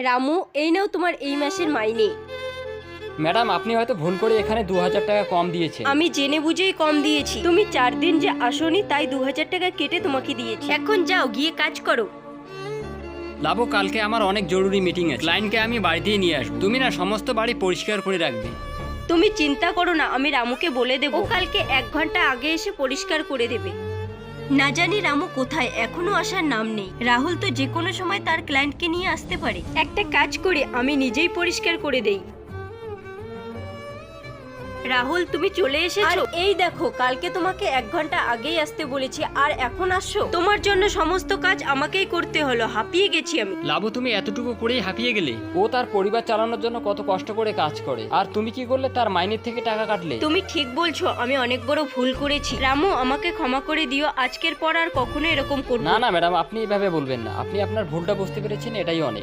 রামু, এই নাও তোমার এই মাসের মাইনে। ম্যাডাম, আপনি হয়তো ভুল করে এখানে 2000 টাকা কম দিয়েছেন। আমি জেনে বুঝেই কম দিয়েছি। তুমি 4 দিন যে আসোনি তাই 2000 টাকা কেটে তোমাকে দিয়েছি। এখন যাও, গিয়ে কাজ করো। লাবু, কালকে আমার অনেক জরুরি মিটিং আছে। ক্লায়েন্টকে আমি বাড়িতেই নিয়ে আসবো। তুমি না সমস্ত বাড়ি পরিষ্কার করে রাখবে। তুমি চিন্তা করো না, আমি রামুকে বলে দেবো। ও কালকে 1 ঘন্টা আগে এসে পরিষ্কার করে দেবে। না জানি রামু কোথায়, এখনো আসার নাম নেই। রাহুল তো যে কোনো সময় তার ক্লায়েন্টকে নিয়ে আসতে পারে। একটা কাজ করে আমি নিজেই পরিষ্কার করে দেই। রাহুল, তুমি চলে এসেছো। এই দেখো, কালকে তোমাকে 1 ঘন্টা আগেই আসতে বলেছি আর এখন আসছো। তোমার জন্য সমস্ত কাজ আমাকেই করতে হলো, হাঁপিয়ে গেছি আমি। লাবু, তুমি এতটুকু করেই হাঁপিয়ে গেলে? ও তার পরিবার চালানোর জন্য কত কষ্ট করে কাজ করে, আর তুমি কি করলে? তার মাইনের থেকে টাকা কাটলে। তুমি ঠিক বলছো, আমি অনেক বড় ভুল করেছি। রামু, আমাকে ক্ষমা করে দিও। আজকের পর আর কখনো এরকম করব না না ম্যাডাম, আপনি এইভাবে বলবেন না। আপনি আপনার ভুলটা বুঝতে পেরেছেন, এটাই অনেক।